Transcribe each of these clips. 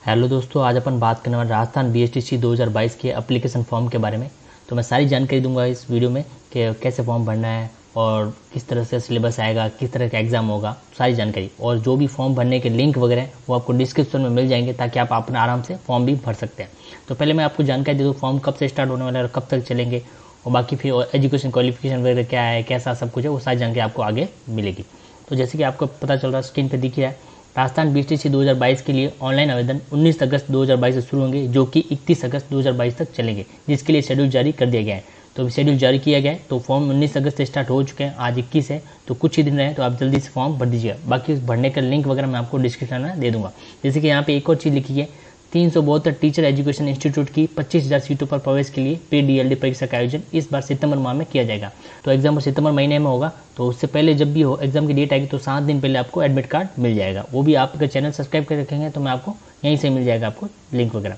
Hello दोस्तों, आज अपन बात करने वाले राजस्थान बीएसटीसी 2022 के एप्लीकेशन फॉर्म के बारे में। तो मैं सारी जानकारी दूंगा इस वीडियो में कि कैसे फॉर्म भरना है और किस तरह से सिलेबस आएगा, किस तरह का एग्ज़ाम होगा, सारी जानकारी। और जो भी फॉर्म भरने के लिंक वगैरह हैं वो आपको डिस्क्रिप्शन में मिल जाएंगे ताकि आप अपना आराम से फॉर्म भी भर सकते हैं। तो पहले मैं आपको जानकारी दे दूँ फॉर्म कब से स्टार्ट होने वाला है और कब तक चलेंगे, और बाकी फिर एजुकेशन क्वालिफिकेशन वगैरह क्या है, कैसा सब कुछ है, वो सारी जानकारी आपको आगे मिलेगी। तो जैसे कि आपको पता चल रहा है, स्क्रीन पर दिख रहा है, राजस्थान बीएसटीसी 2022 के लिए ऑनलाइन आवेदन 19 अगस्त 2022 से शुरू होंगे, जो कि 31 अगस्त 2022 तक चलेंगे, जिसके लिए शेड्यूल जारी कर दिया गया है। तो शेड्यूल जारी किया गया है, तो फॉर्म 19 अगस्त से स्टार्ट हो चुके हैं, आज 21 है, तो कुछ ही दिन रहे, तो आप जल्दी से फॉर्म भर दीजिएगा। बाकी भरने का लिंक वगैरह मैं आपको डिस्क्रिप्शन में दे दूंगा। जैसे कि यहाँ पे एक और चीज़ लिखी है, 372 टीचर एजुकेशन इंस्टीट्यूट की 25,000 सीटों पर प्रवेश के लिए प्री डीएलडी परीक्षा का आयोजन इस बार सितंबर माह में किया जाएगा। तो एग्जाम सितंबर महीने में होगा, तो उससे पहले जब भी हो एग्जाम की डेट आएगी तो 7 दिन पहले आपको एडमिट कार्ड मिल जाएगा। वो भी आप अगर चैनल सब्सक्राइब कर रखेंगे तो मैं आपको यहीं से मिल जाएगा आपको लिंक वगैरह।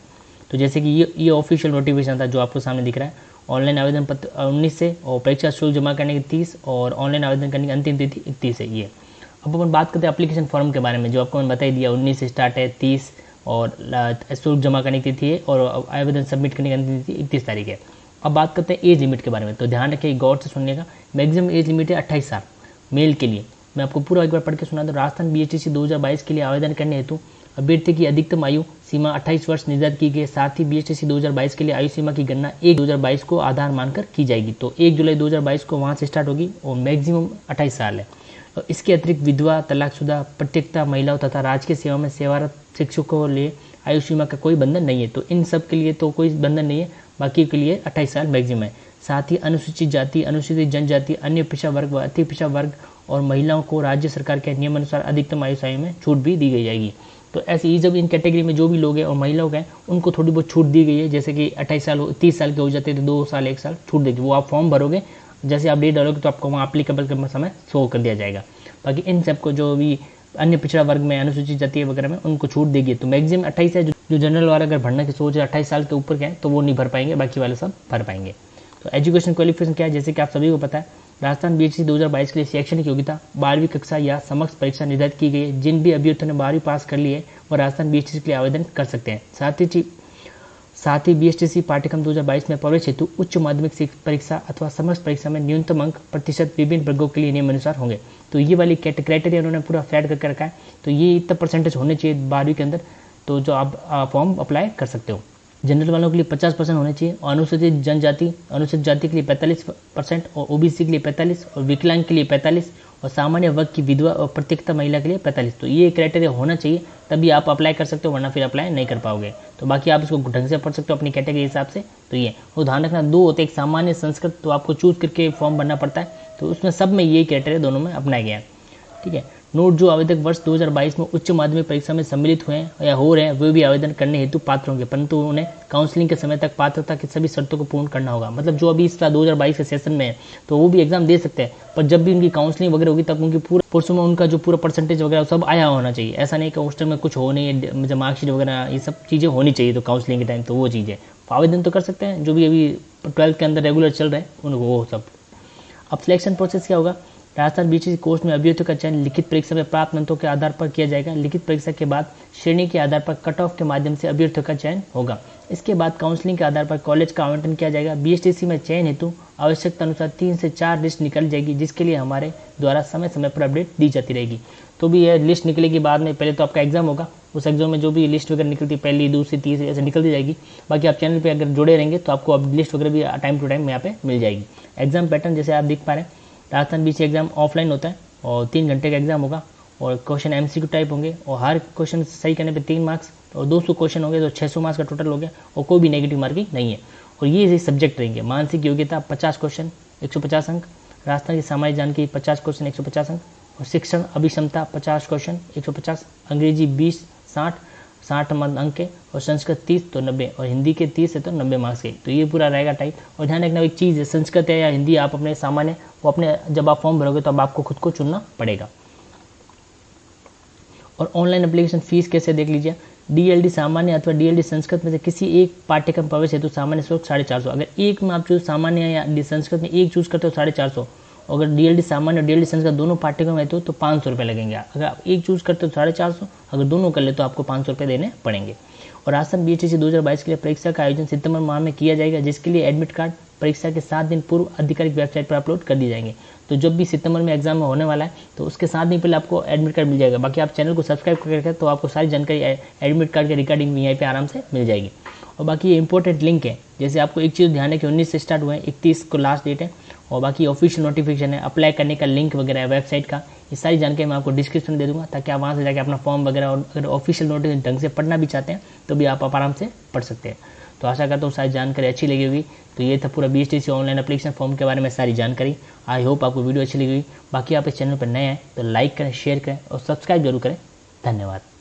तो जैसे कि ये ऑफिशियल नोटिफिकेशन था जो आपको सामने दिख रहा है। ऑनलाइन आवेदन पत्र 19 से और परीक्षा शुल्क जमा करने की 30 और ऑनलाइन आवेदन करने की अंतिम तिथि 31 है। ये अब अपन बात करते हैं एप्लीकेशन फॉर्म के बारे में, जो आपको मैंने बता ही दिया। 19 से स्टार्ट है, 30 और शुल्क जमा करने की तिथि है और आवेदन सबमिट करने की अंतिम तिथि 31 तारीख है। अब बात करते हैं एज लिमिट के बारे में। तो ध्यान रखिए, गौर से सुनिएगा। मैक्सिमम एज लिमिट है 28 साल मेल के लिए। मैं आपको पूरा एक बार पढ़ के सुना दूं। राजस्थान बीएसटीसी 2022 के लिए आवेदन करने हेतु अभ्यर्थी की अधिकतम आयु सीमा 28 वर्ष निर्धारित की गई। साथ ही बीएसटीसी 2022 के लिए आयु सीमा की गणना 1/2022 को आधार मानकर की जाएगी। तो 1 जुलाई 2022 को वहाँ से स्टार्ट होगी और मैक्सिमम 28 साल है। और इसके अतिरिक्त विधवा, तलाकशुदा, प्रत्येकता महिलाओं तथा राजकीय सेवा में सेवारत शिक्षकों के लिए आयु सीमा का कोई बंधन नहीं है। तो इन सब के लिए तो कोई बंधन नहीं है, बाकी के लिए 28 साल मैक्सिमम है। साथ ही अनुसूचित जाति, अनुसूचित जनजाति, अन्य पिछड़ा वर्ग व अति पिछड़ा वर्ग और महिलाओं को राज्य सरकार के नियमानुसार अधिकतम आयु सीमा में छूट भी दी गई जाएगी। तो ऐसे ही जब इन कैटेगरी में जो भी लोग हैं और महिलाओं हैं उनको थोड़ी बहुत छूट दी गई है। जैसे कि 28 साल 30 साल के हो जाते हैं तो 2 साल 1 साल छूट देगी। वो आप फॉर्म भरोगे, जैसे आप डेट डालोगे तो आपको वहाँ अप्लीकेबल का समय शो कर दिया जाएगा। बाकी इन सबको जो भी अन्य पिछड़ा वर्ग में, अनुसूचित जाति वगैरह में, उनको छूट देगी। तो मैक्सिमम 28 है। जो जनरल वाला अगर भरने की सोच है 28 साल के ऊपर के हैं तो वो नहीं भर पाएंगे, बाकी वाले सब भर पाएंगे। तो एजुकेशन क्वालिफिकेशन क्या है, जैसे कि आप सभी को पता है, राजस्थान बीएसटीसी 2022 के लिए शैक्षणिक योग्यता 12वीं कक्षा या समकक्ष परीक्षा निर्धारित की गई है। जिन भी अभ्यर्थियों ने 12वीं पास कर ली है वो राजस्थान बीएसटीसी के लिए आवेदन कर सकते हैं। साथ ही बीएसटीसी पाठ्यक्रम 2022 में प्रवेश हेतु उच्च माध्यमिक परीक्षा अथवा समकक्ष परीक्षा में न्यूनतम अंक प्रतिशत विभिन्न वर्गों के लिए नियमानुसार होंगे। तो ये वाली क्राइटेरिया उन्होंने पूरा फ्लैट करके रखा है। तो ये इतना परसेंटेज होने चाहिए 12वीं के अंदर, तो जो आप फॉर्म अप्लाई कर सकते हो। जनरल वालों के लिए 50% होने चाहिए, और अनुसूचित जनजाति, अनुसूचित जाति के लिए 45% और ओबीसी के लिए 45 और विकलांग के लिए 45 और सामान्य वर्ग की विधवा और प्रत्येकता महिला के लिए 45। तो ये क्राइटेरिया होना चाहिए, तभी आप अप्लाई कर सकते हो, वरना फिर अप्लाई नहीं कर पाओगे। तो बाकी आप इसको ढंग से पढ़ सकते हो अपनी कैटेगरी के हिसाब से। तो ये और ध्यान रखना, 2 होते हैं, एक सामान्य, संस्कृत, तो आपको चूज करके फॉर्म भरना पड़ता है। तो उसमें सब में ये क्राइटेरिया दोनों में अपनाया गया है। ठीक है। नोट, जो आवेदक वर्ष 2022 में उच्च माध्यमिक परीक्षा में सम्मिलित हुए हैं या हो रहे हैं वे भी आवेदन करने हेतु पात्र होंगे, परंतु उन्हें काउंसलिंग के समय तक पात्रता की सभी शर्तों को पूर्ण करना होगा। मतलब जो अभी इस 2022 के सेशन में है तो वो भी एग्जाम दे सकते हैं, पर जब भी उनकी काउंसलिंग वगैरह होगी तब उनकी पूरे कोर्स में उनका जो पूरा परसेंटेज वगैरह सब आया होना चाहिए। ऐसा नहीं कि हॉस्टल में कुछ हो नहीं है, मार्कशीट वगैरह ये सब चीज़ें होनी चाहिए। तो काउंसलिंग के टाइम तो वो चीज़ें आवेदन तो कर सकते हैं जो भी अभी 12th के अंदर रेगुलर चल रहे हैं उनको, वो सब। अब सिलेक्शन प्रोसेस क्या होगा, राजस्थान बीएसटीसी कोर्स में अभ्यर्थियों का चयन लिखित परीक्षा में प्राप्त अंकों के आधार पर किया जाएगा। लिखित परीक्षा के बाद श्रेणी के आधार पर कट ऑफ के माध्यम से अभ्यर्थियों का चयन होगा। इसके बाद काउंसलिंग के आधार पर कॉलेज का आवंटन किया जाएगा। बीएसटीसी में चयन हेतु आवश्यकता अनुसार 3 से 4 लिस्ट निकल जाएगी, जिसके लिए हमारे द्वारा समय समय पर अपडेट दी जाती रहेगी। तो भी यह लिस्ट निकलेगी बाद में, पहले तो आपका एग्जाम होगा, उस एग्जाम में जो भी लिस्ट वगैरह निकलती है, पहली, दूसरी, तीसरी ऐसे निकलती जाएगी। बाकी आप चैनल पर अगर जुड़े रहेंगे तो आपको अब लिस्ट वगैरह भी टाइम टू टाइम यहाँ पे मिल जाएगी। एग्जाम पैटर्न जैसे आप देख पा रहे हैं, राजस्थान बीएसटीसी एग्जाम ऑफलाइन होता है और 3 घंटे का एग्जाम होगा और क्वेश्चन एमसीक्यू टाइप होंगे और हर क्वेश्चन सही करने पे 3 मार्क्स और 200 क्वेश्चन होंगे तो 600 मार्क्स का टोटल हो गया और कोई भी नेगेटिव मार्किंग नहीं है। और ये सब्जेक्ट रहेंगे, मानसिक योग्यता 50 क्वेश्चन 150 अंक, राजस्थान की सामाजिक जानकारी 50 क्वेश्चन 150 अंक, और शिक्षण अभिक्षमता 50 क्वेश्चन 150, अंग्रेजी 20 60 अंक के, और संस्कृत 30 तो 90, और हिंदी के 30 है तो 90 मार्क्स के। तो ये पूरा रहेगा टाइप। और ध्यान रखना एक चीज़ है, संस्कृत है या हिंदी आप अपने सामान्य वो अपने जब आप फॉर्म भरोगे तो अब आपको खुद को चुनना पड़ेगा। और ऑनलाइन एप्लीकेशन फीस कैसे देख लीजिए, डीएलडी सामान्य अथवा डीएलडी संस्कृत में से किसी एक पाठ्यक्रम प्रवेश हेतु सामान्य शुल्क 450। अगर एक में आप चूज सामान्य या संस्कृत में एक चूज करते हो 450 अगर DLD सामान्य और DLD साइंस का दोनों पाठ्यक्रम है तो 500 रुपये लगेंगे। अगर आप एक चूज़ करते हो 450, अगर दोनों कर ले तो आपको 500 रुपये देने पड़ेंगे। और राजस्थान BHTC 2022 के लिए परीक्षा का आयोजन सितंबर माह में किया जाएगा, जिसके लिए एडमिट कार्ड परीक्षा के 7 दिन पूर्व आधिकारिक वेबसाइट पर अपलोड कर दिए जाएंगे। तो जब भी सितंबर में एग्जाम होने वाला है तो उसके 7 दिन पहले आपको एडमिट कार्ड मिल जाएगा। बाकी आप चैनल को सब्सक्राइब करके तो आपको सारी जानकारी एडमिट कार्ड के रिगार्डिंग यहीं पे आराम से मिल जाएगी। और बाकी ये इंपॉर्टेंट लिंक है, जैसे आपको एक चीज़ ध्यान है कि 19 से स्टार्ट हुए हैं, 31 को लास्ट डेट है। और बाकी ऑफिशियल नोटिफिकेशन है, अप्लाई करने का लिंक वगैरह है वेबसाइट का, ये सारी जानकारी मैं आपको डिस्क्रिप्शन में दे दूंगा, ताकि आप वहाँ से जाकर अपना फॉर्म वगैरह और अगर ऑफिशियल नोटिफिकेशन ढंग से पढ़ना भी चाहते हैं तो भी आप आराम से पढ़ सकते हैं। तो आशा करता हूँ सारी जानकारी अच्छी लगी होगी। तो ये था पूरा BHTC ऑनलाइन एप्लीकेशन फॉर्म के बारे में सारी जानकारी। आई होप आपको वीडियो अच्छी लगी। बाकी आप इस चैनल पर नए हैं तो लाइक करें, शेयर करें और सब्सक्राइब जरूर करें। धन्यवाद।